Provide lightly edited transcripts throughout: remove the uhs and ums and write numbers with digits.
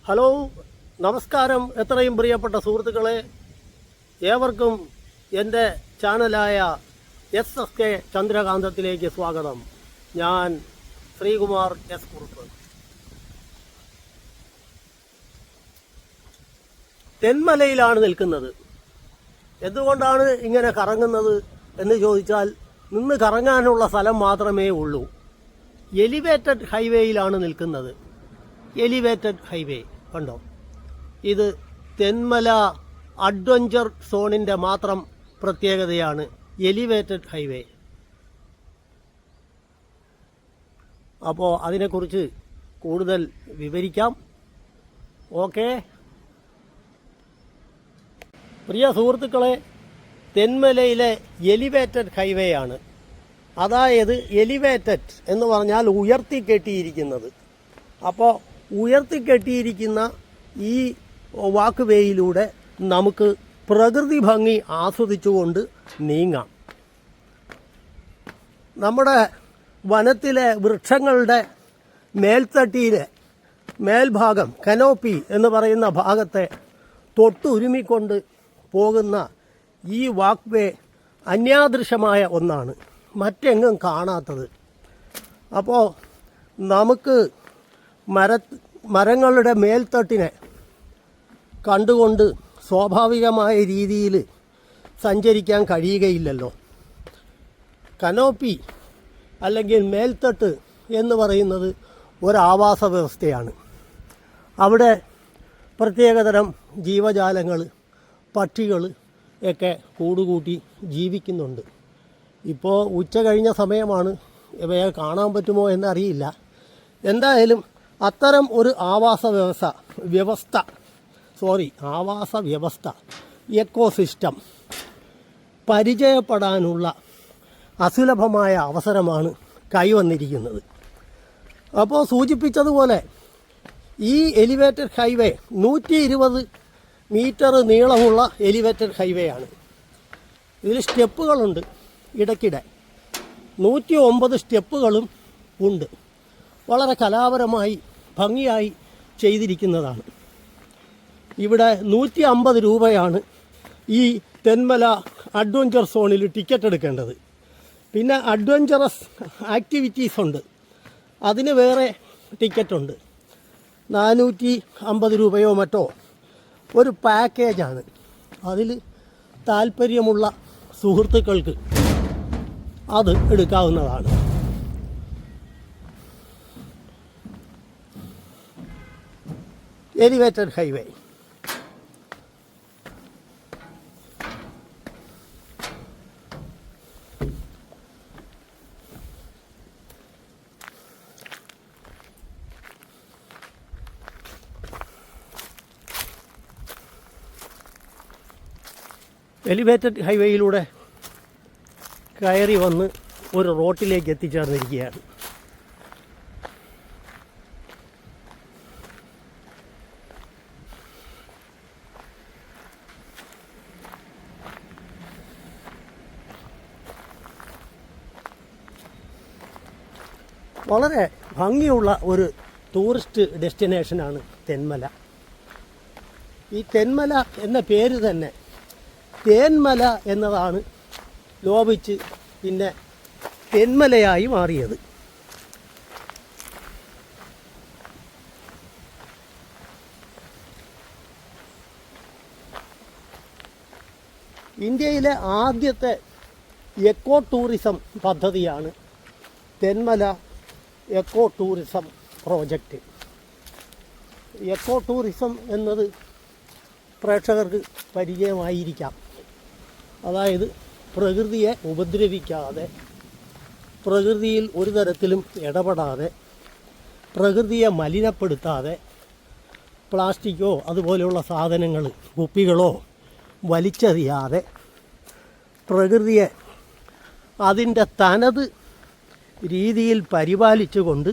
Hello, നമസ്കാരം. എത്രയും പ്രിയപ്പെട്ട സുഹൃത്തുക്കളെ, ഏവർക്കും എൻ്റെ ചാനലായ SSK ചന്ദ്രകാന്തത്തിലേക്ക് സ്വാഗതം. ഞാൻ ശ്രീകുമാർ എസ് കുറുപ്പ്. തെന്മലയിലാണ് നിൽക്കുന്നത്. എന്തുകൊണ്ടാണ് ഇങ്ങനെ കറങ്ങുന്നത് എന്ന് ചോദിച്ചാൽ, നിന്ന് കറങ്ങാനുള്ള സ്ഥലം മാത്രമേ ഉള്ളൂ. എലിവേറ്റഡ് ഹൈവേയിലാണ് നിൽക്കുന്നത്. എലിവേറ്റഡ് ഹൈവേ കണ്ടോ? ഇത് തെന്മല അഡ്വഞ്ചർ സോണിൻ്റെ മാത്രം പ്രത്യേകതയാണ് എലിവേറ്റഡ് ഹൈവേ. അപ്പോൾ അതിനെക്കുറിച്ച് കൂടുതൽ വിവരിക്കാം. ഓക്കെ, പ്രിയ സുഹൃത്തുക്കളെ, തെന്മലയിലെ എലിവേറ്റഡ് ഹൈവേ ആണ്. അതായത് എലിവേറ്റഡ് എന്ന് പറഞ്ഞാൽ ഉയർത്തിക്കെട്ടിയിരിക്കുന്നത്. അപ്പോൾ ഉയർത്തിക്കെട്ടിയിരിക്കുന്ന ഈ വാക്ക് വേയിലൂടെ നമുക്ക് പ്രകൃതി ഭംഗി ആസ്വദിച്ചുകൊണ്ട് നീങ്ങാം. നമ്മുടെ വനത്തിലെ വൃക്ഷങ്ങളുടെ മേൽത്തട്ടിയിലെ മേൽഭാഗം, കനോപ്പി എന്ന് പറയുന്ന ഭാഗത്തെ തൊട്ടുരുമിക്കൊണ്ട് പോകുന്ന ഈ വാക്ക് വേ അന്യാദൃശമായ ഒന്നാണ്, മറ്റെങ്ങും കാണാത്തത്. അപ്പോൾ നമുക്ക് മരങ്ങളുടെ മേൽത്തട്ടിനെ കണ്ടുകൊണ്ട് സ്വാഭാവികമായ രീതിയിൽ സഞ്ചരിക്കാൻ കഴിയുകയില്ലല്ലോ. കനോപ്പി അല്ലെങ്കിൽ മേൽത്തട്ട് എന്ന് പറയുന്നത് ഒരാവാസ വ്യവസ്ഥയാണ്. അവിടെ പ്രത്യേകതരം ജീവജാലങ്ങൾ, പക്ഷികൾ ഒക്കെ കൂടുകൂട്ടി ജീവിക്കുന്നുണ്ട്. ഇപ്പോൾ ഉച്ച കഴിഞ്ഞ സമയമാണ്, ഇവയെ കാണാൻ പറ്റുമോ എന്നറിയില്ല. എന്തായാലും അത്തരം ഒരു ആവാസ വ്യവസ്ഥ എക്കോസിസ്റ്റം പരിചയപ്പെടാനുള്ള അസുലഭമായ അവസരമാണ് കൈവന്നിരിക്കുന്നത്. അപ്പോൾ സൂചിപ്പിച്ചതുപോലെ ഈ എലിവേറ്റഡ് ഹൈവേ 120 മീറ്റർ നീളമുള്ള എലിവേറ്റഡ് ഹൈവേ ആണ്. ഇതിൽ സ്റ്റെപ്പുകളുണ്ട്. ഇടയ്ക്കിടെ 109 സ്റ്റെപ്പുകളും ഉണ്ട്. വളരെ കലാപരമായി ഭംഗിയായി ചെയ്തിരിക്കുന്നതാണ്. ഇവിടെ 150 രൂപയാണ് ഈ തെന്മല അഡ്വഞ്ചർ സോണിൽ ടിക്കറ്റ് എടുക്കേണ്ടത്. പിന്നെ അഡ്വഞ്ചറസ് ആക്ടിവിറ്റീസ് ഉണ്ട്, അതിന് വേറെ ടിക്കറ്റുണ്ട്. 450 രൂപയോ മറ്റോ ഒരു പാക്കേജാണ്. അതിൽ താല്പര്യമുള്ള സുഹൃത്തുക്കൾക്ക് അത് എടുക്കാവുന്നതാണ്. എലിവേറ്റഡ് ഹൈവേ എലിവേറ്റഡ് ഹൈവേയിലൂടെ കയറി വന്ന് ഒരു റോട്ടിലേക്ക് എത്തിച്ചേർന്നിരിക്കുകയാണ്. വളരെ ഭംഗിയുള്ള ഒരു ടൂറിസ്റ്റ് ഡെസ്റ്റിനേഷനാണ് തെന്മല. ഈ തെന്മല എന്ന പേര് തന്നെ തേന്മല എന്നതാണ് ലോപിച്ച് പിന്നെ തെന്മലയായി മാറിയത്. ഇന്ത്യയിലെ ആദ്യത്തെ എക്കോ ടൂറിസം പദ്ധതിയാണ് Thenmala eco tourism project. Eco tourism എന്നത് പ്രേക്ഷകർക്ക് പരിചയമായിരിക്കാം. അതായത് പ്രകൃതിയെ ഉപദ്രവിക്കാതെ, പ്രകൃതിയിൽ ഒരു തരത്തിലും ഇടപെടാതെ, പ്രകൃതിയെ മലിനപ്പെടുത്താതെ, പ്ലാസ്റ്റിക്കോ അതുപോലെയുള്ള സാധനങ്ങൾ, കുപ്പികളോ വലിച്ചെറിയാതെ, പ്രകൃതിയെ അതിൻ്റെ തനത് രീതിയിൽ പരിപാലിച്ചുകൊണ്ട്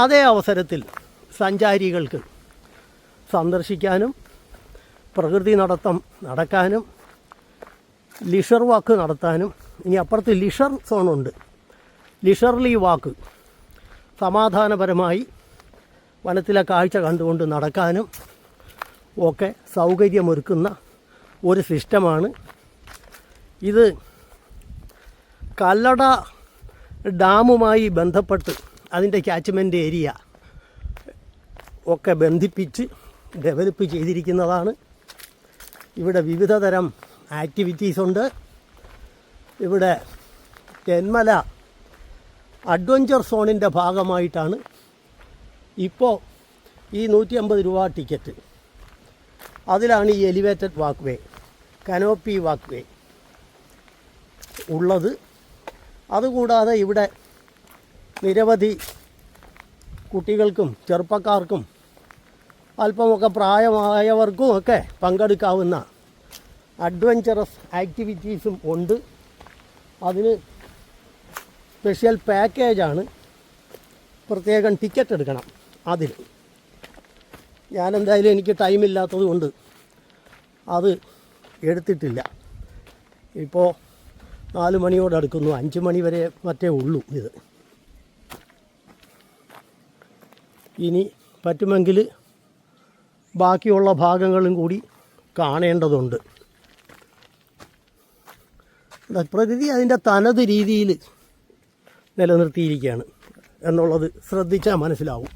അതേ അവസരത്തിൽ സഞ്ചാരികൾക്ക് സന്ദർശിക്കാനും പ്രകൃതി നടക്കാനും ലിഷർ വാക്ക് നടത്താനും. ഇനി അപ്പുറത്ത് ലിഷർ സോണുണ്ട്. ലിഷർലി വാക്ക്, സമാധാനപരമായി വനത്തിലെ കാഴ്ച കണ്ടുകൊണ്ട് നടക്കാനും ഒക്കെ സൗകര്യമൊരുക്കുന്ന ഒരു സിസ്റ്റമാണ് ഇത്. കല്ലട ഡാമുമായി ബന്ധപ്പെട്ട് അതിൻ്റെ ക്യാച്ച്മെൻറ്റ് ഏരിയ ഒക്കെ ബന്ധിപ്പിച്ച് ഡെവലപ്പ് ചെയ്തിരിക്കുന്നതാണ്. ഇവിടെ വിവിധ തരം ആക്ടിവിറ്റീസുണ്ട്. ഇവിടെ തെന്മല അഡ്വഞ്ചർ സോണിൻ്റെ ഭാഗമായിട്ടാണ് ഇപ്പോൾ ഈ 150 രൂപ ടിക്കറ്റ്. അതിലാണ് ഈ എലിവേറ്റഡ് വാക്ക് വേ, കനോപ്പി വാക്ക് വേ ഉള്ളത്. അതുകൂടാതെ ഇവിടെ നിരവധി കുട്ടികൾക്കും ചെറുപ്പക്കാർക്കും അല്പമൊക്കെ പ്രായമായവർക്കും ഒക്കെ പങ്കെടുക്കാവുന്ന അഡ്വഞ്ചറസ് ആക്ടിവിറ്റീസും ഉണ്ട്. അതിന് സ്പെഷ്യൽ പാക്കേജാണ്, പ്രത്യേകം ടിക്കറ്റ് എടുക്കണം. അതിൽ ഞാനെന്തായാലും എനിക്ക് ടൈമില്ലാത്തത് കൊണ്ട് അത് എടുത്തിട്ടില്ല. ഇപ്പോൾ 4 മണിയോടടുക്കുന്നു, 5 മണി വരെ മറ്റേ ഉള്ളൂ ഇത്. ഇനി പറ്റുമെങ്കിൽ ബാക്കിയുള്ള ഭാഗങ്ങളും കൂടി കാണേണ്ടതുണ്ട്. പ്രകൃതി അതിൻ്റെ തനത് രീതിയിൽ നിലനിർത്തിയിരിക്കുകയാണ് എന്നുള്ളത് ശ്രദ്ധിച്ചാൽ മനസ്സിലാവും.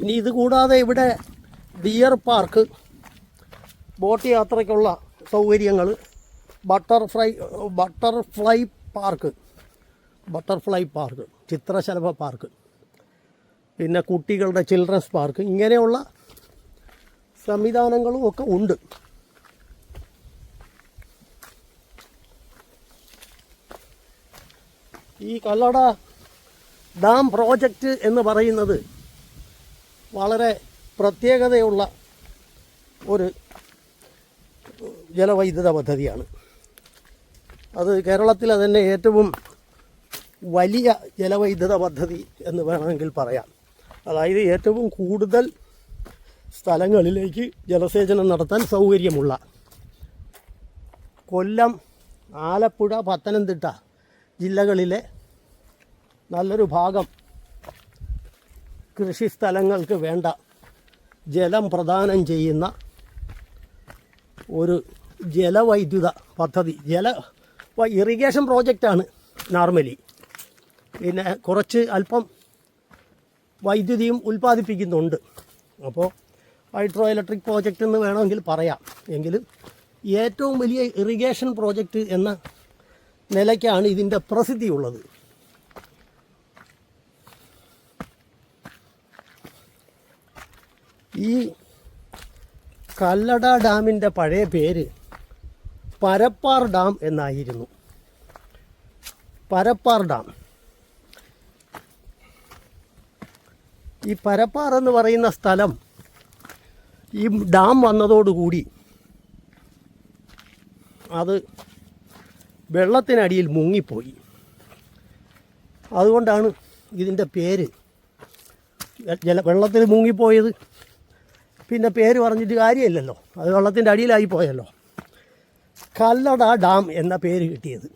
ഇനി ഇത് കൂടാതെ ഇവിടെ ഡിയർ പാർക്ക്, ബോട്ട് യാത്രയ്ക്കുള്ള സൗകര്യങ്ങൾ, ബട്ടർഫ്ലൈ പാർക്ക്, ചിത്രശലഭ പാർക്ക്, പിന്നെ കുട്ടികളുടെ ചിൽഡ്രൻസ് പാർക്ക്, ഇങ്ങനെയുള്ള സംവിധാനങ്ങളും ഒക്കെ ഉണ്ട്. ഈ കല്ലട ഡാം പ്രോജക്റ്റ് എന്ന് പറയുന്നത് വളരെ പ്രത്യേകതയുള്ള ഒരു ജലവൈദ്യുത പദ്ധതിയാണ്. അത് കേരളത്തിലെ തന്നെ ഏറ്റവും വലിയ ജലവൈദ്യുത പദ്ധതി എന്ന് വേണമെങ്കിൽ പറയാം. അതായത് ഏറ്റവും കൂടുതൽ സ്ഥലങ്ങളിലേക്ക് ജലസേചനം നടത്താൻ സൗകര്യമുള്ള കൊല്ലം, ആലപ്പുഴ, പത്തനംതിട്ട ജില്ലകളിലെ നല്ലൊരു ഭാഗം കൃഷിസ്ഥലങ്ങൾക്ക് വേണ്ട ജലം പ്രദാനം ചെയ്യുന്ന ഒരു ജലവൈദ്യുത പദ്ധതി. ഇറിഗേഷൻ പ്രോജക്റ്റാണ് നോർമലി. പിന്നെ കുറച്ച് അല്പം വൈദ്യുതിയും ഉൽപ്പാദിപ്പിക്കുന്നുണ്ട്. അപ്പോൾ ഹൈഡ്രോ ഇലക്ട്രിക് പ്രോജക്റ്റ് എന്ന് വേണമെങ്കിൽ പറയാം. എങ്കിലും ഏറ്റവും വലിയ ഇറിഗേഷൻ പ്രോജക്റ്റ് എന്ന നിലയ്ക്കാണ് ഇതിൻ്റെ പ്രസിദ്ധിയുള്ളത്. ഈ കല്ലട ഡാമിൻ്റെ പഴയ പേര് പരപ്പാർ ഡാം എന്നായിരുന്നു. പരപ്പാർ ഡാം. ഈ പരപ്പാർ എന്ന് പറയുന്ന സ്ഥലം ഈ ഡാം വന്നതോടുകൂടി അത് വെള്ളത്തിനടിയിൽ മുങ്ങിപ്പോയി. അതുകൊണ്ടാണ് ഇതിൻ്റെ പേര് വെള്ളത്തിൽ മുങ്ങിപ്പോയത്. പിന്നെ പേര് പറഞ്ഞിട്ട് കാര്യമില്ലല്ലോ, അത് വെള്ളത്തിൻ്റെ അടിയിലായി പോയല്ലോ. കല്ലട ഡാം എന്ന പേര് കിട്ടിയത്.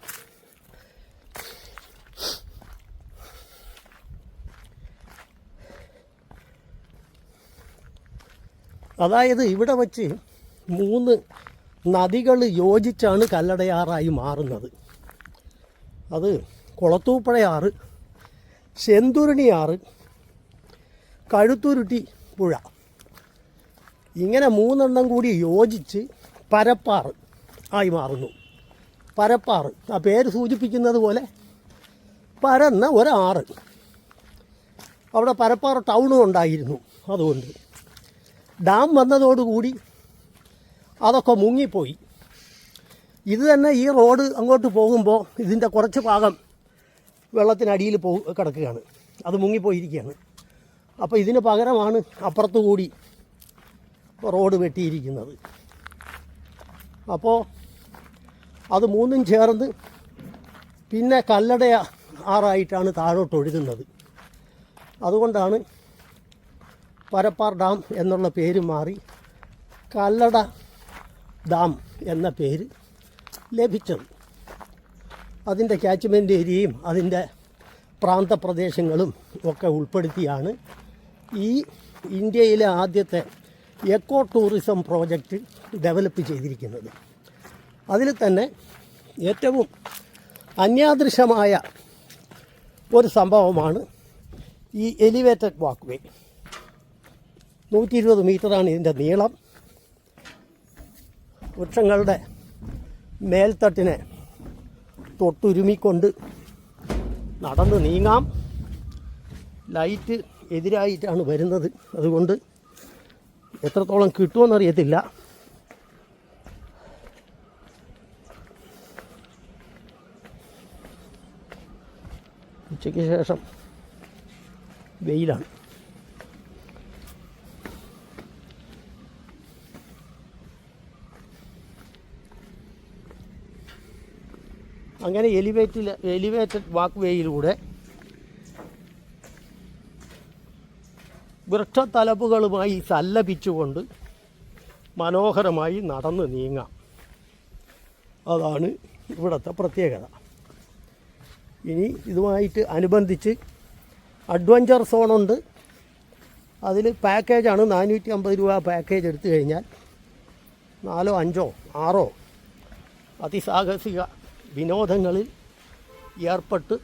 അതായത് ഇവിടെ വച്ച് 3 നദികൾ യോജിച്ചാണ് കല്ലടയാറായി മാറുന്നത്. അത് കുളത്തൂപ്പുഴയാറ്, ശെന്തുരുണിയാറ്, കഴുത്തുരുട്ടി പുഴ, ഇങ്ങനെ 3 എണ്ണം കൂടി യോജിച്ച് പരപ്പാർ ആയി മാറുന്നു. പരപ്പാർ, ആ പേര് സൂചിപ്പിക്കുന്നത് പോലെ പരന്ന ഒരാറ്. അവിടെ പരപ്പാർ ടൗണും ഉണ്ടായിരുന്നു. അതുകൊണ്ട് ഡാം വന്നതോടുകൂടി അതൊക്കെ മുങ്ങിപ്പോയി. ഇത് തന്നെ ഈ റോഡ് അങ്ങോട്ട് പോകുമ്പോൾ ഇതിൻ്റെ കുറച്ച് ഭാഗം വെള്ളത്തിനടിയിൽ കിടക്കുകയാണ്, അത് മുങ്ങിപ്പോയിരിക്കുകയാണ്. അപ്പോൾ ഇതിന് പകരമാണ് അപ്പുറത്തുകൂടി റോഡ് വെട്ടിയിരിക്കുന്നത്. അപ്പോൾ അത് 3ഉം ചേർന്ന് പിന്നെ കല്ലട ആറായിട്ടാണ് താഴോട്ട് ഒഴുകുന്നത്. അതുകൊണ്ടാണ് പരപ്പാർ ഡാം എന്നുള്ള പേര് മാറി കല്ലട ഡാം എന്ന പേര് ലഭിച്ചത്. അതിൻ്റെ ക്യാച്ച്മെൻറ്റ് ഏരിയയും അതിൻ്റെ പ്രാന്തപ്രദേശങ്ങളും ഒക്കെ ഉൾപ്പെടുത്തിയാണ് ഈ ഇന്ത്യയിലെ ആദ്യത്തെ എക്കോ ടൂറിസം പ്രോജക്റ്റ് ഡെവലപ്പ് ചെയ്തിരിക്കുന്നത്. അതിൽ തന്നെ ഏറ്റവും അന്യാദൃശമായ ഒരു സംഭവമാണ് ഈ എലിവേറ്റഡ് വാക്ക് വേ. 120 മീറ്ററാണ് ഇതിൻ്റെ നീളം. വൃക്ഷങ്ങളുടെ മേൽത്തട്ടിനെ തൊട്ടുരുമിക്കൊണ്ട് നടന്ന് നീങ്ങാം. ലൈറ്റ് എതിരായിട്ടാണ് വരുന്നത്, അതുകൊണ്ട് എത്രത്തോളം കിട്ടുമെന്നറിയത്തില്ല. ഉച്ചയ്ക്ക് ശേഷം വെയിലാണ്. അങ്ങനെ എലിവേറ്റഡ് വാക്ക് വേയിലൂടെ വൃക്ഷത്തലപ്പുകളുമായി സല്ലപിച്ചുകൊണ്ട് മനോഹരമായി നടന്ന് നീങ്ങാം. അതാണ് ഇവിടുത്തെ പ്രത്യേകത. ഇനി ഇതുമായിട്ട് അനുബന്ധിച്ച് അഡ്വഞ്ചർ സോണുണ്ട്. അതിൽ പാക്കേജാണ് 450 രൂപ പാക്കേജ് എടുത്തു കഴിഞ്ഞാൽ 4, 5, 6 അതിസാഹസിക വിനോദങ്ങളിൽ ഏർപ്പെട്ട്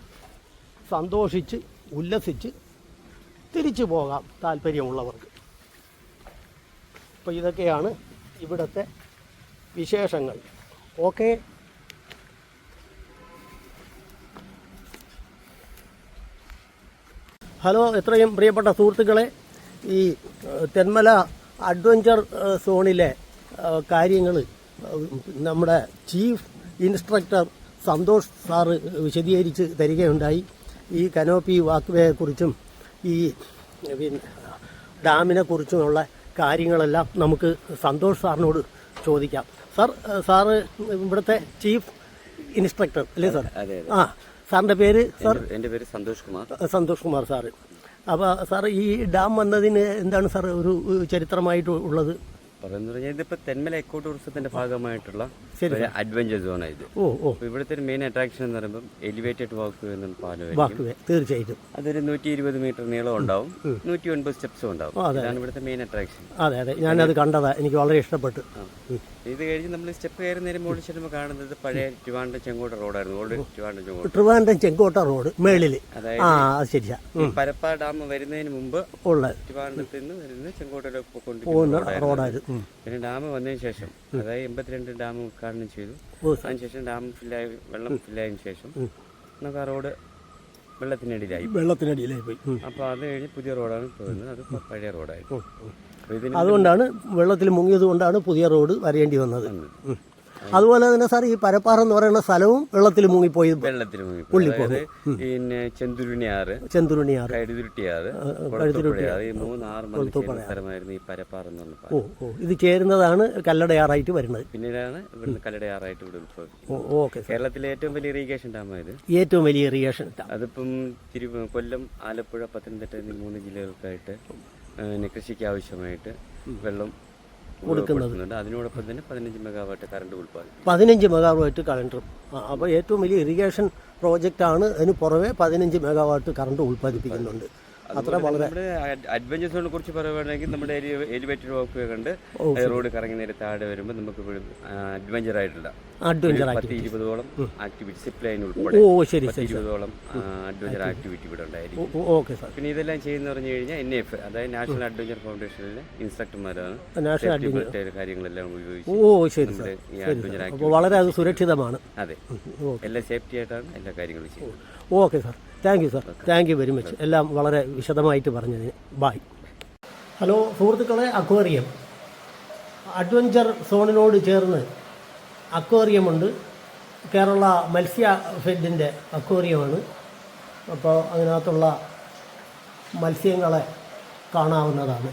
സന്തോഷിച്ച് ഉല്ലസിച്ച് തിരിച്ചു പോകാം താല്പര്യമുള്ളവർക്ക്. അപ്പോൾ ഇതൊക്കെയാണ് ഇവിടുത്തെ വിശേഷങ്ങൾ. ഓക്കെ. ഹലോ, എത്രയും പ്രിയപ്പെട്ട സുഹൃത്തുക്കളെ, ഈ തെന്മല അഡ്വഞ്ചർ സോണിലെ കാര്യങ്ങൾ നമ്മുടെ ചീഫ് ഇൻസ്ട്രക്ടർ സന്തോഷ് സാറ് വിശദീകരിച്ച് തരികയുണ്ടായി. ഈ കനോപ്പി വാക്ക് വേയെക്കുറിച്ചും ഈ പിന്നെ ഡാമിനെ കുറിച്ചുമുള്ള കാര്യങ്ങളെല്ലാം നമുക്ക് സന്തോഷ് സാറിനോട് ചോദിക്കാം. സാറ് ഇവിടുത്തെ ചീഫ് ഇൻസ്ട്രക്ടർ അല്ലേ സാർ? ആ, സാറിൻ്റെ പേര്? സാർ, എൻ്റെ പേര് സന്തോഷ് കുമാർ സാറ്. അപ്പോൾ സാർ, ഈ ഡാം വന്നതിന് എന്താണ് സാർ ഒരു ചരിത്രമായിട്ട് ഉള്ളത്? ഇതിപ്പോൾ തെന്മല എക്കോ ടൂറിസത്തിന്റെ ഭാഗമായിട്ടുള്ള അഡ്വഞ്ചർ സോണാണ് ഇത്. ഇവിടുത്തെ ഒരു മെയിൻ അട്രാക്ഷൻ എന്ന് പറയുമ്പോൾ എലിവേറ്റഡ് വാക്ക് വേ എന്ന പാലം. തീർച്ചയായിട്ടും അതൊരു 120 മീറ്റർ നീളം ഉണ്ടാവും, 109 സ്റ്റെപ്സും ഉണ്ടാവും. അതാണ് ഇവിടുത്തെ മെയിൻ അട്രാക്ഷൻ. അതെ, ഞാനത് കണ്ടതാ, എനിക്ക് വളരെ ഇഷ്ടപ്പെട്ടു. ഇത് കഴിഞ്ഞ് നമ്മൾ സ്റ്റെപ്പ് കയറി നേരം മുകളിൽ ചെല്ലുമ്പോൾ കാണുന്നത് പഴയ ട്രിവാൻഡ്രം ചെങ്കോട്ട റോഡായിരുന്നു. ഓൾഡ് ട്രിവാൻഡ്രം ചെങ്കോട്ട റോഡ് മേളില്. അതായത് ശരിയാ, പരപ്പ ഡാം വരുന്നതിന് മുമ്പ് ഉള്ള ട്രിവാൻഡ്രത്തിൽ നിന്ന് വരുന്ന ചെങ്കോട്ടയിലേക്ക് പോയിക്കൊണ്ടിരിക്കുന്ന റോഡായിരുന്നു. പിന്നെ ഡാം വന്നതിന് ശേഷം, അതായത് 82 ഡാം ഉദ്ഘാടനം ചെയ്തു. അതിനുശേഷം ഡാം വെള്ളം ഫില്ലായതിനു ശേഷം നമുക്ക് ആ റോഡ് വെള്ളത്തിനടിയിലായി പോയി. അപ്പോൾ അത് കഴിഞ്ഞ് പുതിയ റോഡാണ് പോകുന്നത്. അത് പഴയ റോഡായിരുന്നു. അതുകൊണ്ടാണ് വെള്ളത്തിൽ മുങ്ങിയത് കൊണ്ടാണ് പുതിയ റോഡ് വരേണ്ടി വന്നത്. അതുപോലെ തന്നെ സാർ, ഈ പരപ്പാറ എന്ന് പറയുന്ന സ്ഥലവും വെള്ളത്തിൽ മുങ്ങിപ്പോയി. പിന്നെ ചെന്തുരുണിയാറ്, കഴുതുരുട്ടിയാറ്, ഈ 3-6 സ്ഥലമായിരുന്നു ഈ പരപ്പാറ എന്ന് പറഞ്ഞ. ഇത് ചേരുന്നതാണ് കല്ലടയാറായിട്ട് വരുന്നത്. പിന്നീടാണ് ഇവിടുന്ന് കല്ലടയാറായിട്ട് ഇവിടെ ഉത്ഭവിച്ചത്. കേരളത്തിലെ ഏറ്റവും വലിയ ഇറിഗേഷൻ ഡാമായത്. ഏറ്റവും വലിയ ഇറിഗേഷൻ ഡാം. അതിപ്പം കൊല്ലം, ആലപ്പുഴ, പത്തനംതിട്ട എന്നീ 3 ജില്ലകൾക്കായിട്ട് കൃഷിക്ക് ആവശ്യമായിട്ട് വെള്ളം കൊടുക്കുന്നുണ്ട്. അതിനോടൊപ്പം തന്നെ 15 മെഗാവാട്ട് കറണ്ട് ഉൽപ്പാദിപ്പിക്കും. 15 മെഗാവാട്ട് കറണ്ടും. അപ്പോൾ ഏറ്റവും വലിയ ഇറിഗേഷൻ പ്രോജക്റ്റാണ്. അതിന് പുറമെ 15 മെഗാവാട്ട് കറണ്ട് ഉൽപ്പാദിപ്പിക്കുന്നുണ്ട്. അത്ര വളരെ അഡ്വഞ്ചർ സോണിനെ കുറിച്ച് പറയുകയാണെങ്കിൽ നമ്മുടെ എലിവേറ്റഡ് വാക്ക് വേ കണ്ട് റോഡ് കറങ്ങി നേരെ താഴെ വരുമ്പോൾ നമുക്ക് അഡ്വഞ്ചർ ആയിട്ടുള്ള 10-20ഓളം ആക്ടിവിറ്റി, സിപ്പ് ലൈൻ ഉൾപ്പെടെ 20ഓളം അഡ്വഞ്ചർ ആക്ടിവിറ്റി ഇവിടെ ഉണ്ടായിരിക്കും. പിന്നെ ഇതെല്ലാം ചെയ്യുന്ന പറഞ്ഞു കഴിഞ്ഞാൽ NAF, അതായത് നാഷണൽ അഡ്വഞ്ചർ ഫൗണ്ടേഷനിലെ ഇൻസ്ട്രക്ടർമാരാണ് കാര്യങ്ങളെല്ലാം ഉപയോഗിച്ച് വളരെ സുരക്ഷിതമാണ്. അതെ, എല്ലാം സേഫ്റ്റി ആയിട്ടാണ് എല്ലാ കാര്യങ്ങളും ചെയ്യുന്നത്. Okay sir, thank you sir, thank you very much. എല്ലാം വളരെ വിശദമായിട്ട് പറഞ്ഞതിന് ബായ്. ഹലോ സുഹൃത്തുക്കളെ, അക്വേറിയം അഡ്വഞ്ചർ സോണിനോട് ചേർന്ന് അക്വേറിയമുണ്ട്. കേരള മത്സ്യ ഫെഡിൻ്റെ അക്വേറിയമാണ്. അപ്പോൾ അതിനകത്തുള്ള മത്സ്യങ്ങളെ കാണാവുന്നതാണ്.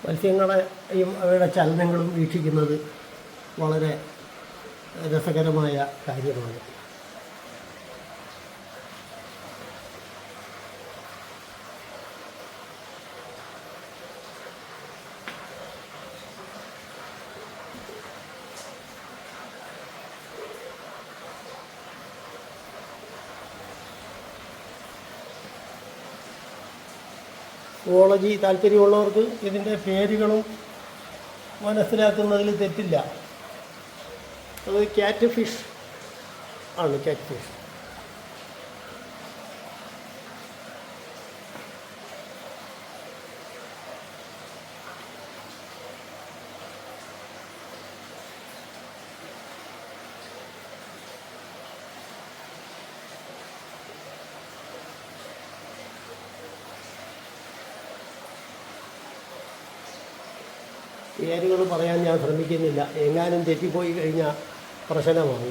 മത്സ്യങ്ങളെയും അവയുടെ ചലനങ്ങളും വീക്ഷിക്കുന്നത് വളരെ രസകരമായ കാര്യമാണ്. സുവോളജി താല്പര്യമുള്ളവർക്ക് ഇതിൻ്റെ പേരുകളും മനസ്സിലാക്കുന്നതിൽ തെറ്റില്ല. അത് ക്യാറ്റ് ഫിഷ് ആണ്, ക്യാറ്റ് ഫിഷ്. പേരുകൾ പറയാൻ ഞാൻ ശ്രമിക്കുന്നില്ല, എങ്ങാനും തെറ്റിപ്പോയി കഴിഞ്ഞാൽ പ്രശ്നമാണ്.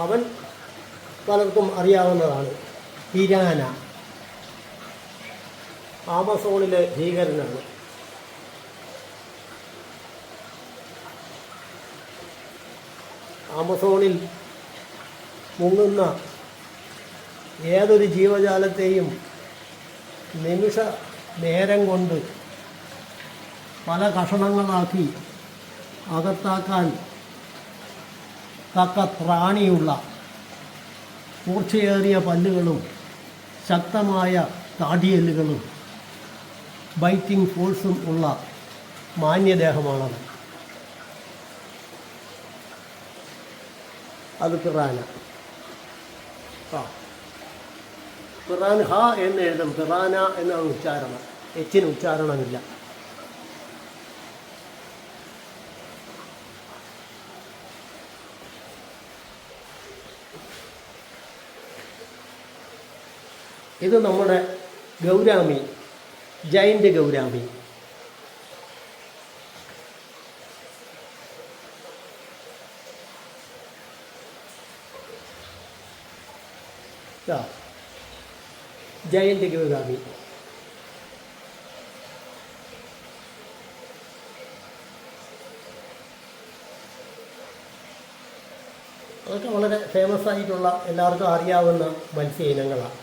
അവൻ പലർക്കും അറിയാവുന്നതാണ്, പിരാന. ആമസോണിലെ ഭീകരനാണ്. ആമസോണിൽ മുങ്ങുന്ന ഏതൊരു ജീവജാലത്തെയും നിമിഷ നേരം കൊണ്ട് പല കഷണങ്ങളാക്കി അകത്താക്കാൻ തക്ക ത്രാണിയുള്ള മൂർച്ചയേറിയ പല്ലുകളും ശക്തമായ താടിയെല്ലുകളും ബൈറ്റിംഗ് ഫോഴ്സും ഉള്ള മാന്യദേഹമാണത്. അത് പിറാന. പിറാൻഹ എന്ന് എഴുതും, പിറാന എന്നാണ് ഉച്ചാരണം. എച്ചിന് ഉച്ചാരണമില്ല. ഇത് നമ്മുടെ gourami, giant gourami. Giant gourami. അതൊക്കെ വളരെ ഫേമസ് ആയിട്ടുള്ള, എല്ലാവർക്കും അറിയാവുന്ന മത്സ്യ ഇനങ്ങളാണ്.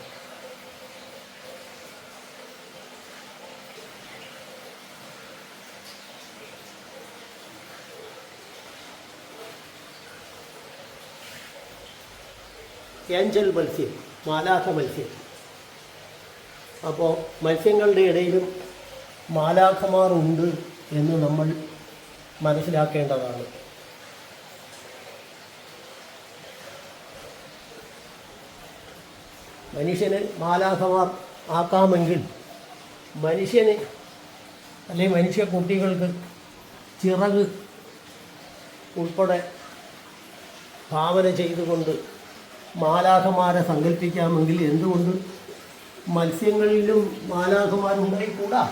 ഏഞ്ചൽ മത്സ്യം, മാലാഖ മത്സ്യം. അപ്പോൾ മത്സ്യങ്ങളുടെ ഇടയിലും മാലാഖമാർ ഉണ്ട് എന്ന് നമ്മൾ മനസ്സിലാക്കേണ്ടതാണ്. മനുഷ്യന് മാലാഖമാർ ആക്കാമെങ്കിൽ മനുഷ്യന് അല്ലെങ്കിൽ മനുഷ്യ കുട്ടികൾക്ക് ചിറക് ഉൾപ്പെടെ ഭാവന ചെയ്തുകൊണ്ട് മാലാഖമാരെ സങ്കല്പിക്കാമെങ്കിൽ എന്തുകൊണ്ട് മത്സ്യങ്ങളിലും മാലാഖമാരുണ്ടായിക്കൂടാ?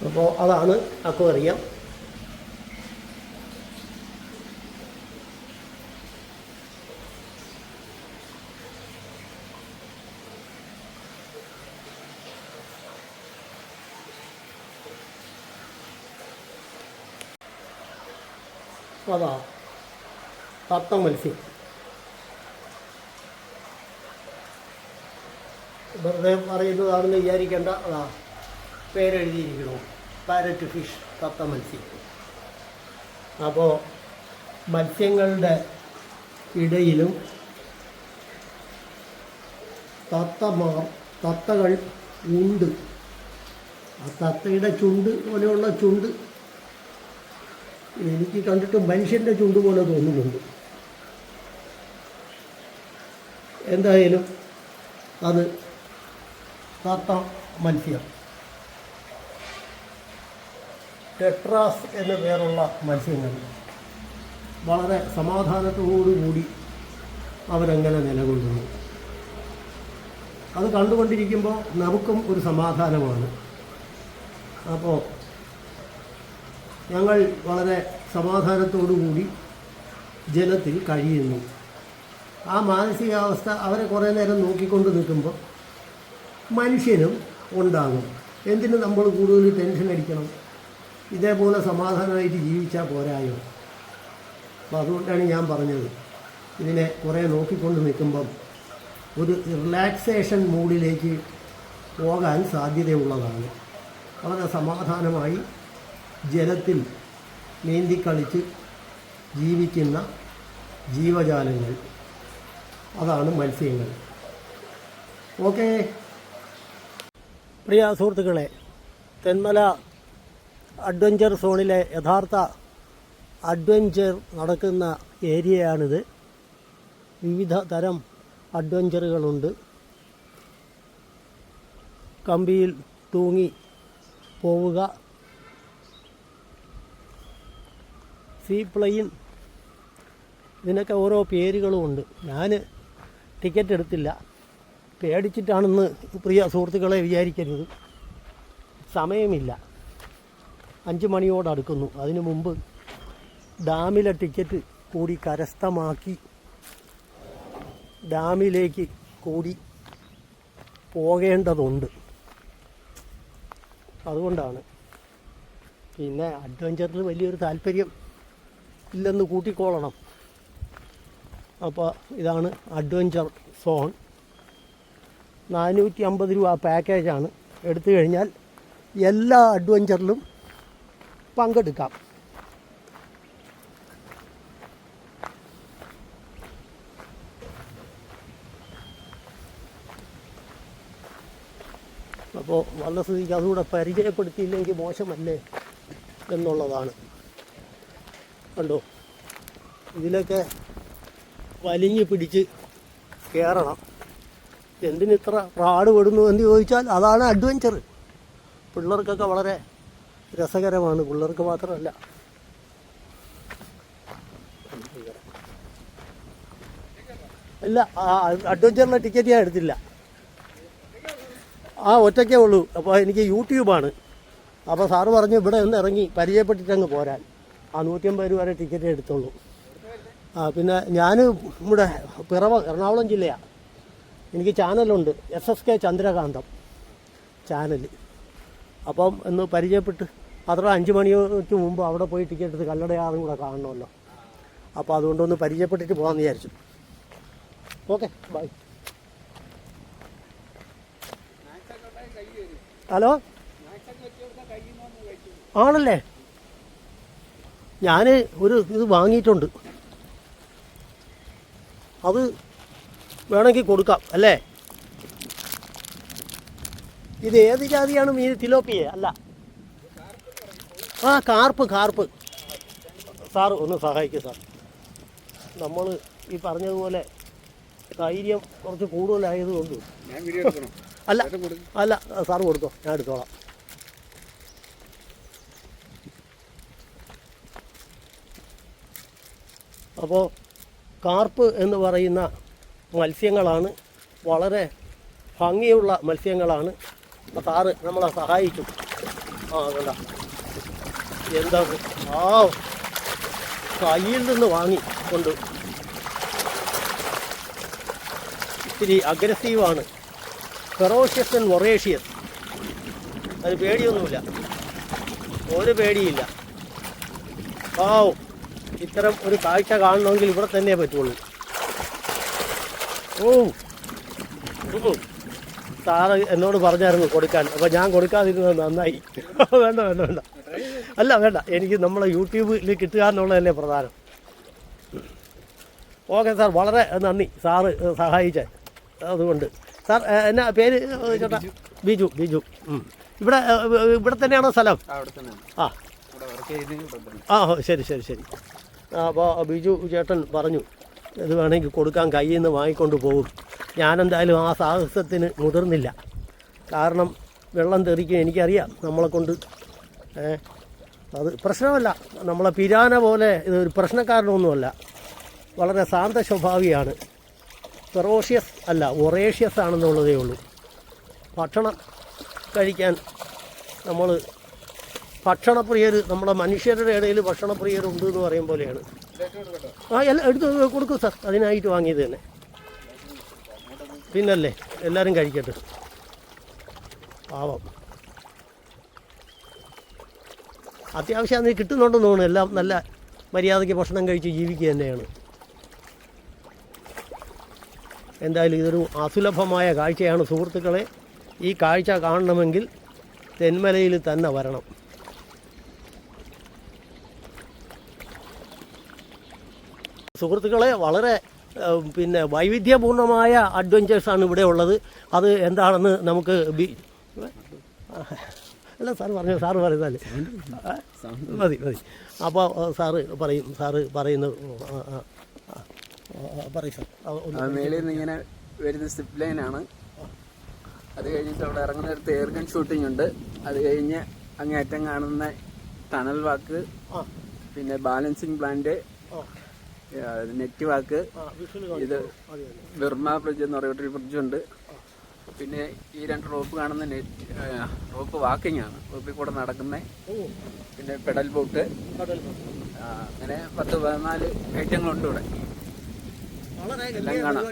അപ്പോൾ അതാണ് അക്വേറിയം. അതാ തത്ത മത്സ്യം. വെറുതെ പറയുന്നതാണെന്ന് വിചാരിക്കേണ്ട. അതാ പേരെഴുതിയിരിക്കണോ, പാരറ്റ് ഫിഷ്, തത്ത മത്സ്യം. അപ്പോൾ മത്സ്യങ്ങളുടെ ഇടയിലും തത്തകൾ ഉണ്ട്. ആ തത്തയുടെ ചുണ്ട് പോലെയുള്ള ചുണ്ട് എനിക്ക് കണ്ടിട്ട് മനുഷ്യൻ്റെ ചുണ്ട് പോലെ തോന്നുന്നുണ്ട്. എന്തായാലും അത് തത്ത മത്സ്യം. ടെട്രാസ് എന്ന പേരുള്ള മത്സ്യങ്ങൾ വളരെ സമാധാനത്തോടുകൂടി അവരങ്ങനെ നിലകൊള്ളുന്നു. അത് കണ്ടുകൊണ്ടിരിക്കുമ്പോൾ നമുക്കും ഒരു സമാധാനമാണ്. അപ്പോൾ ഞങ്ങൾ വളരെ സമാധാനത്തോടുകൂടി ജലത്തിൽ കഴിയുന്നു. ആ മാനസികാവസ്ഥ അവരെ കുറേ നേരം നോക്കിക്കൊണ്ട് നിൽക്കുമ്പോൾ മനുഷ്യനും ഉണ്ടാകും. എന്തിന് നമ്മൾ കൂടുതൽ ടെൻഷൻ അടിക്കണം? ഇതേപോലെ സമാധാനമായിട്ട് ജീവിച്ചാൽ പോരായോ? അപ്പോൾ അതുകൊണ്ടാണ് ഞാൻ പറഞ്ഞത്, ഇതിനെ കുറേ നോക്കിക്കൊണ്ട് നിൽക്കുമ്പം ഒരു റിലാക്സേഷൻ മൂഡിലേക്ക് പോകാൻ സാധ്യതയുള്ളതാണ്. വളരെ സമാധാനമായി ജലത്തിൽ നീന്തിക്കളിച്ച് ജീവിക്കുന്ന ജീവജാലങ്ങൾ, അതാണ് മത്സ്യങ്ങൾ. ഓക്കെ പ്രിയ സുഹൃത്തുക്കളെ, തെന്മല അഡ്വഞ്ചർ സോണിലെ യഥാർത്ഥ അഡ്വഞ്ചർ നടക്കുന്ന ഏരിയയാണിത്. വിവിധ തരം അഡ്വഞ്ചറുകളുണ്ട്. കമ്പിയിൽ തൂങ്ങി പോവുക, സീപ്ലെയിൻ, ഇതിനൊക്കെ ഓരോ പേരുകളുമുണ്ട്. ഞാൻ ടിക്കറ്റ് എടുത്തില്ല, പേടിച്ചിട്ടാണെന്ന് പ്രിയ സുഹൃത്തുക്കളെ വിചാരിക്കരുത്. സമയമില്ല, 5 മണിയോടടുക്കുന്നു. അതിനു മുമ്പ് ഡാമിലെ ടിക്കറ്റ് കൂടി കരസ്ഥമാക്കി ഡാമിലേക്ക് കൂടി പോകേണ്ടതുണ്ട്. അതുകൊണ്ടാണ്. പിന്നെ അഡ്വഞ്ചറിൽ വലിയൊരു താല്പര്യം ഇല്ലെന്ന് കൂട്ടിക്കോളണം. അപ്പോൾ ഇതാണ് അഡ്വഞ്ചർ സോൺ. 450 രൂപ പാക്കേജാണ്. എടുത്തു കഴിഞ്ഞാൽ എല്ലാ അഡ്വഞ്ചറിലും പങ്കെടുക്കാം. അപ്പോൾ വന്ന സ്ഥിതിക്ക് അതുകൂടെ പരിചയപ്പെടുത്തിയില്ലെങ്കിൽ മോശമല്ലേ എന്നുള്ളതാണ്. കണ്ടോ, ഇതിലൊക്കെ വലിഞ്ഞു പിടിച്ച് കയറണം. എന്തിനിത്ര പാടുപെടുന്നു എന്ന് ചോദിച്ചാൽ അതാണ് അഡ്വഞ്ചർ. പിള്ളേർക്കൊക്കെ വളരെ രസകരമാണ്. പിള്ളേർക്ക് മാത്രമല്ല, ഇല്ല, അഡ്വഞ്ചറിലെ ടിക്കറ്റ് ഞാൻ എടുത്തില്ല. ഒറ്റയ്ക്കേ ഉള്ളൂ. അപ്പോൾ എനിക്ക് യൂട്യൂബാണ്. അപ്പോൾ സാറ് പറഞ്ഞു ഇവിടെ ഒന്ന് ഇറങ്ങി പരിചയപ്പെട്ടിട്ടങ്ങ് പോരാൻ. 150 രൂപ വരെ ടിക്കറ്റ് എടുത്തുള്ളൂ. പിന്നെ ഞാൻ ഇവിടെ പിറവ, എറണാകുളം ജില്ലയാണ്. എനിക്ക് ചാനലുണ്ട്, SSK ചന്ദ്രകാന്തം ചാനൽ. അപ്പം ഒന്ന് പരിചയപ്പെട്ട് അത്ര 5 മണിക്ക് മുമ്പ് അവിടെ പോയി ടിക്കറ്റ് എടുത്ത് കല്ലടയാറും കൂടെ കാണണമല്ലോ. അപ്പോൾ അതുകൊണ്ടൊന്ന് പരിചയപ്പെട്ടിട്ട് പോകാമെന്ന് വിചാരിച്ചു. Okay, by. ഹലോ, ആണല്ലേ? ഞാൻ ഒരു ഇത് വാങ്ങിയിട്ടുണ്ട്, അത് വേണമെങ്കിൽ കൊടുക്കാം അല്ലേ? ഇത് ഏത് ജാതിയാണ് മീൻ? തിലോപ്പിയെ അല്ല, കാർപ്പ്. സാറ് ഒന്ന് സഹായിക്കും സാർ. നമ്മൾ ഈ പറഞ്ഞതുപോലെ ധൈര്യം കുറച്ച് കൂടുതലായതുകൊണ്ട് അല്ല സാറ് കൊടുത്തോ, ഞാൻ എടുത്തോളാം. അപ്പോൾ കാർപ്പ് എന്ന് പറയുന്ന മത്സ്യങ്ങളാണ്, വളരെ ഭംഗിയുള്ള മത്സ്യങ്ങളാണ്. സാറ് നമ്മളെ സഹായിക്കും. കണ്ട എന്താ, കയ്യിൽ നിന്ന് വാങ്ങി കൊണ്ട് ഇത്തിരി അഗ്രസീവാണ്. Ferocious and voracious. അത് പേടിയൊന്നുമില്ല, ഒരു പേടിയില്ല. ഇത്തരം ഒരു കാഴ്ച കാണണമെങ്കിൽ ഇവിടെ തന്നെ പറ്റുള്ളൂ. സാറ് എന്നോട് പറഞ്ഞായിരുന്നു കൊടുക്കാൻ. അപ്പോൾ ഞാൻ കൊടുക്കാതിരുന്നത് നന്നായി. വേണ്ട വേണ്ട, എനിക്ക് നമ്മളെ യൂട്യൂബിൽ കിട്ടുക എന്നുള്ളതല്ലേ പ്രധാനം. ഓക്കെ സാർ, വളരെ നന്ദി സാറ് സഹായിച്ചാൽ. അതുകൊണ്ട് സാർ എന്നാ പേര് ചേട്ടാ? ബിജു. ഇവിടെ തന്നെയാണോ സ്ഥലം? ശരി. അപ്പോൾ ബിജു ചേട്ടൻ പറഞ്ഞു ഇത് വേണമെങ്കിൽ കൊടുക്കാൻ, കയ്യിൽ നിന്ന് വാങ്ങിക്കൊണ്ട് പോകും. ഞാനെന്തായാലും ആ സാഹസത്തിന് മുതിർന്നില്ല. കാരണം വെള്ളം തെറിക്കും, എനിക്കറിയാം നമ്മളെ കൊണ്ട് അത് പ്രശ്നമല്ല. നമ്മളെ പിരാന പോലെ ഇതൊരു പ്രശ്നക്കാരനൊന്നുമല്ല. വളരെ ശാന്ത സ്വഭാവിയാണ്. ഫെറോഷ്യസ് അല്ല, ഒറേഷ്യസ് ആണെന്നുള്ളതേ ഉള്ളൂ. ഭക്ഷണം കഴിക്കാൻ നമ്മൾ ഭക്ഷണപ്രിയർ, നമ്മുടെ മനുഷ്യരുടെ ഇടയിൽ ഭക്ഷണപ്രിയരുണ്ട് എന്ന് പറയും പോലെയാണ്. എല്ലാം എടുത്ത് കൊടുക്കും സാർ, അതിനായിട്ട് വാങ്ങിയത് തന്നെ. പിന്നല്ലേ, എല്ലാവരും കഴിക്കട്ടെ. പാവം. അത്യാവശ്യം അതിന് കിട്ടുന്നുണ്ടെന്ന് തോന്നുന്നു. എല്ലാം നല്ല മര്യാദയ്ക്ക് ഭക്ഷണം കഴിച്ച് ജീവിക്കുക തന്നെയാണ്. എന്തായാലും ഇതൊരു അസുലഭമായ കാഴ്ചയാണ് സുഹൃത്തുക്കളെ. ഈ കാഴ്ച കാണണമെങ്കിൽ തെന്മലയിൽ തന്നെ വരണം. സുഹൃത്തുക്കളെ, വളരെ വൈവിധ്യപൂർണമായ അഡ്വഞ്ചേഴ്സാണ് ഇവിടെ ഉള്ളത്. അത് എന്താണെന്ന് നമുക്ക് അല്ല സാറ് പറഞ്ഞു, സാറ് പറയുന്നല്ലേ മതി. അപ്പോൾ സാറ് പറയുന്നത് പറയും സാർ. മേളിൽ നിന്ന് ഇങ്ങനെ വരുന്ന സിപ്പ് ലൈനാണ്. അത് കഴിഞ്ഞിട്ട് അവിടെ ഇറങ്ങുന്നിടത്ത് എയർഗൺ ഷൂട്ടിംഗ് ഉണ്ട്. അത് കഴിഞ്ഞ് അങ്ങേറ്റം കാണുന്ന ടണൽ വാക്ക്, പിന്നെ ബാലൻസിങ് പ്ലാന്റ്, നെറ്റ് വാക്ക്, ഇത് ബിർമ ബ്രിഡ്ജ് എന്ന് പറയുന്ന ബ്രിഡ്ജുണ്ട്. പിന്നെ ഈ 2 റോപ്പ് കാണുന്ന റോപ്പ് വാക്കിംഗ് ആണ്, റോപ്പിൽ കൂടെ നടക്കുന്നത്. പിന്നെ പെഡൽ ബോട്ട്, അങ്ങനെ 10-14 ഐറ്റങ്ങളുണ്ട് ഇവിടെ. എല്ലാം കാണാം.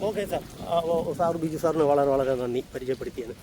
Okay sir. സാർ ബിജു സാറിന് വളരെ വളരെ നന്ദി പരിചയപ്പെടുത്തിയത്.